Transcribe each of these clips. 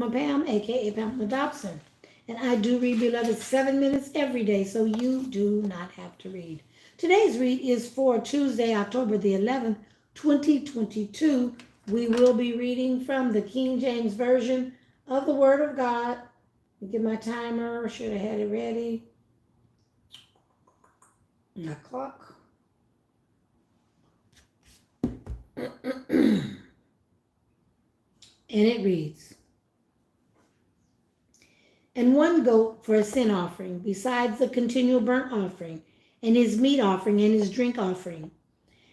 Pam, aka Pamela Dobson. And I do read, beloved, 7 minutes every day, so you do not have to read. Today's read is for Tuesday, October the 11th, 2022. We will be reading from the King James Version of the Word of God. Let me get my timer. Should have had it ready. My clock. And it reads, and one goat for a sin offering, besides the continual burnt offering, and his meat offering, and his drink offering.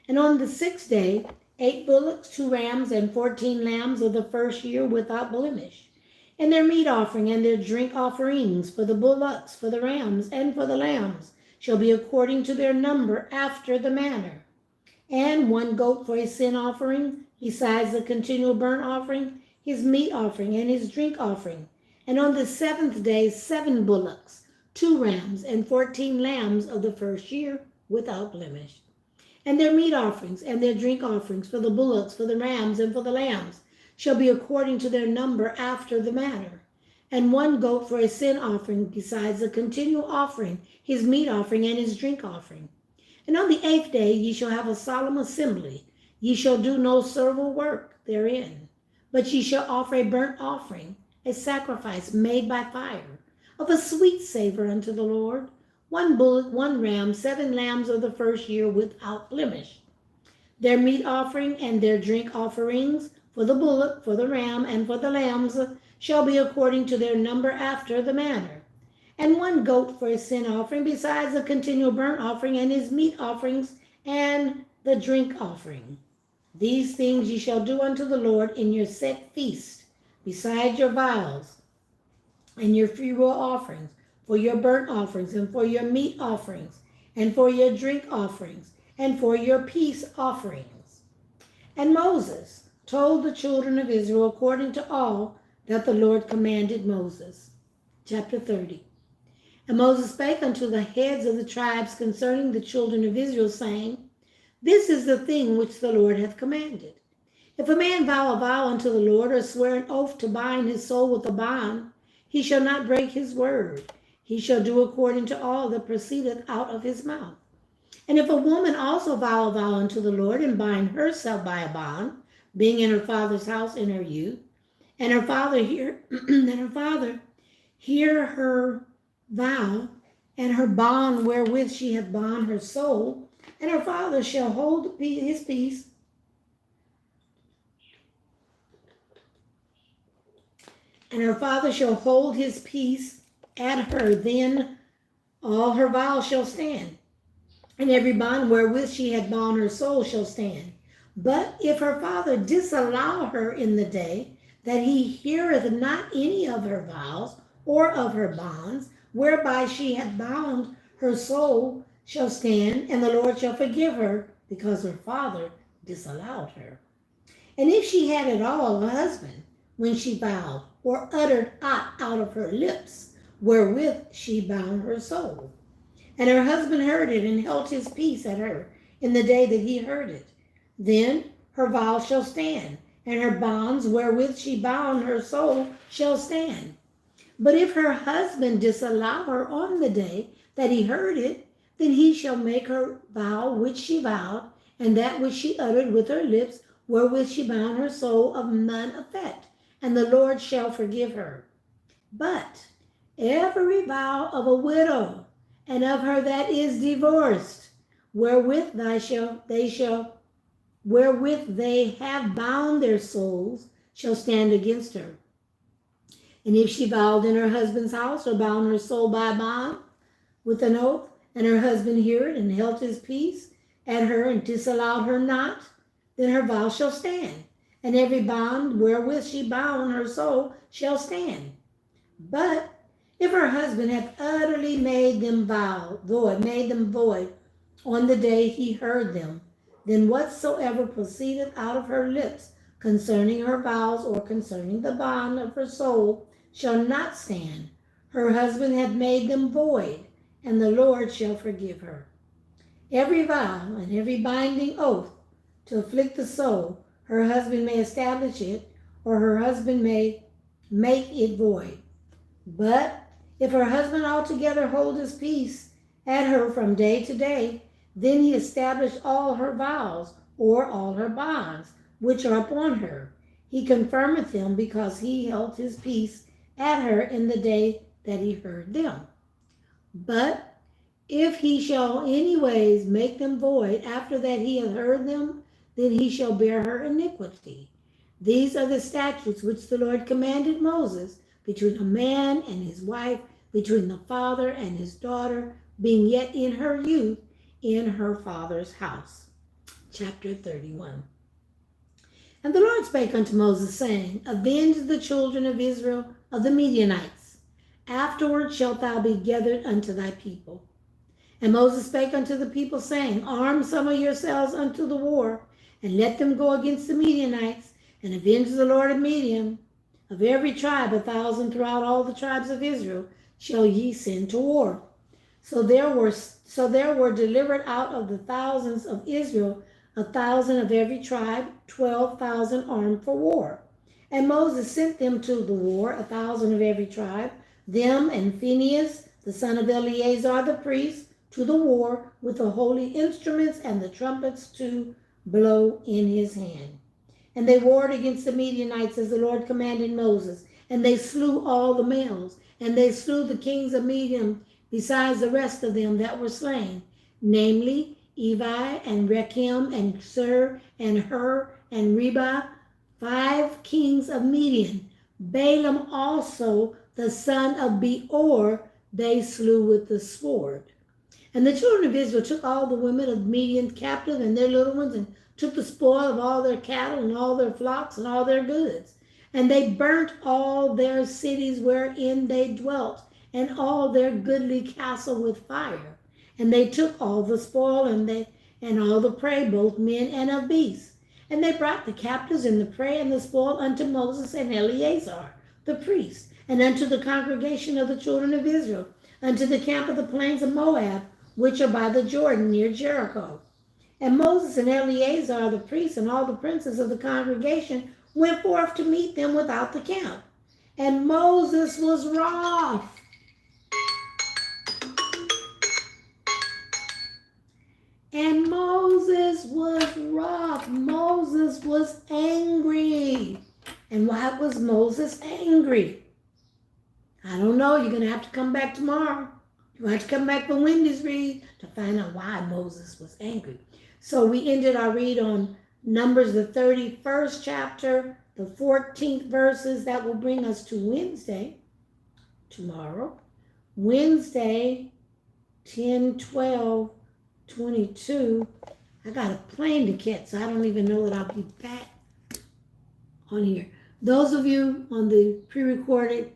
And on the 6th day, 8 bullocks, 2 rams, and 14 lambs of the first year without blemish. And their meat offering and their drink offerings for the bullocks, for the rams, and for the lambs shall be according to their number after the manner. And 1 goat for a sin offering, besides the continual burnt offering, his meat offering, and his drink offering. And on the 7th day, 7 bullocks, 2 rams, and 14 lambs of the first year without blemish. And their meat offerings and their drink offerings for the bullocks, for the rams, and for the lambs shall be according to their number after the manner. And 1 goat for a sin offering, besides the continual offering, his meat offering, and his drink offering. And on the 8th day ye shall have a solemn assembly. Ye shall do no servile work therein, but ye shall offer a burnt offering, a sacrifice made by fire, of a sweet savor unto the Lord. 1 bullock, 1 ram, 7 lambs of the first year without blemish. Their meat offering and their drink offerings for the bullock, for the ram, and for the lambs shall be according to their number after the manner. And 1 goat for a sin offering, besides the continual burnt offering, and his meat offerings, and the drink offering. These things ye shall do unto the Lord in your set feast, beside your vows, and your freewill offerings, for your burnt offerings, and for your meat offerings, and for your drink offerings, and for your peace offerings. And Moses told the children of Israel according to all that the Lord commanded Moses. Chapter 30. And Moses spake unto the heads of the tribes concerning the children of Israel, saying, This is the thing which the Lord hath commanded. If a man vow a vow unto the Lord, or swear an oath to bind his soul with a bond, he shall not break his word. He shall do according to all that proceedeth out of his mouth. And if a woman also vow a vow unto the Lord, and bind herself by a bond, being in her father's house in her youth, and her father hear her vow, and her bond wherewith she hath bound her soul, and her father shall hold his peace, and her father shall hold his peace at her, then all her vows shall stand, and every bond wherewith she hath bound her soul shall stand. But if her father disallow her in the day that he heareth not any of her vows or of her bonds, whereby she hath bound her soul, shall stand, and the Lord shall forgive her, because her father disallowed her. And if she had at all a husband, when she vowed, or uttered aught out of her lips, wherewith she bound her soul, and her husband heard it, and held his peace at her in the day that he heard it, then her vow shall stand, and her bonds wherewith she bound her soul shall stand. But if her husband disallow her on the day that he heard it, then he shall make her vow which she vowed, and that which she uttered with her lips, wherewith she bound her soul, of none effect, and the Lord shall forgive her. But every vow of a widow, and of her that is divorced, wherewith they have bound their souls, shall stand against her. And if she vowed in her husband's house, or bound her soul by a bond with an oath, and her husband heard it, and held his peace at her, and disallowed her not, then her vow shall stand, and every bond wherewith she bound her soul shall stand. But if her husband hath utterly made them void on the day he heard them, then whatsoever proceedeth out of her lips concerning her vows, or concerning the bond of her soul, shall not stand. Her husband hath made them void, and the Lord shall forgive her. Every vow and every binding oath to afflict the soul, her husband may establish it, or her husband may make it void. But if her husband altogether hold his peace at her from day to day, then he established all her vows or all her bonds which are upon her. He confirmeth them because he held his peace at her in the day that he heard them. But if he shall anyways make them void after that he hath heard them, then he shall bear her iniquity. These are the statutes which the Lord commanded Moses between a man and his wife, between the father and his daughter, being yet in her youth, in her father's house. Chapter 31. And the Lord spake unto Moses, saying, Avenge the children of Israel of the Midianites. Afterward shalt thou be gathered unto thy people. And Moses spake unto the people, saying, Arm some of yourselves unto the war, and let them go against the Midianites, and avenge the Lord of Midian. Of every tribe 1,000 throughout all the tribes of Israel shall ye send to war. So there were delivered out of the thousands of Israel 1,000 of every tribe, 12,000 armed for war. And Moses sent them to the war, 1,000 of every tribe, them and Phinehas, the son of Eleazar the priest, to the war with the holy instruments and the trumpets to blow in his hand. And they warred against the Midianites as the Lord commanded Moses. And they slew all the males. And they slew the kings of Midian, besides the rest of them that were slain, namely Evi and Rechem and Sur and Hur and Reba, 5 kings of Midian. Balaam also, the son of Beor, they slew with the sword. And the children of Israel took all the women of Midian captive and their little ones, and took the spoil of all their cattle and all their flocks and all their goods. And they burnt all their cities wherein they dwelt, and all their goodly castle with fire. And they took all the spoil and all the prey, both men and of beasts. And they brought the captives and the prey and the spoil unto Moses and Eleazar the priest, and unto the congregation of the children of Israel, unto the camp of the plains of Moab, which are by the Jordan near Jericho. And Moses and Eleazar the priest and all the princes of the congregation went forth to meet them without the camp. And Moses was wroth. And Moses was wroth. Moses was angry. And why was Moses angry? I don't know. You're going to have to come back tomorrow. You have to come back for Wendy's read to find out why Moses was angry. So we ended our read on Numbers, the 31st chapter, the 14th verses. That will bring us to Wednesday, tomorrow. Wednesday, 10, 12, 22. I got a plane to catch, so I don't even know that I'll be back on here. Those of you on the pre-recorded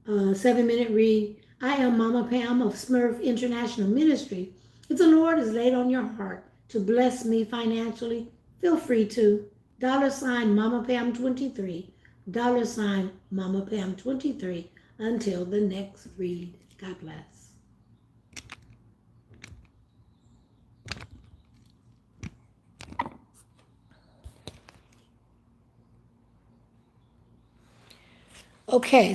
7-minute read, I am Mama Pam of SMRF International Ministry. If the Lord has laid on your heart to bless me financially, feel free to. $ Mama Pam 23, $ Mama Pam 23. Until the next read. God bless. Okay,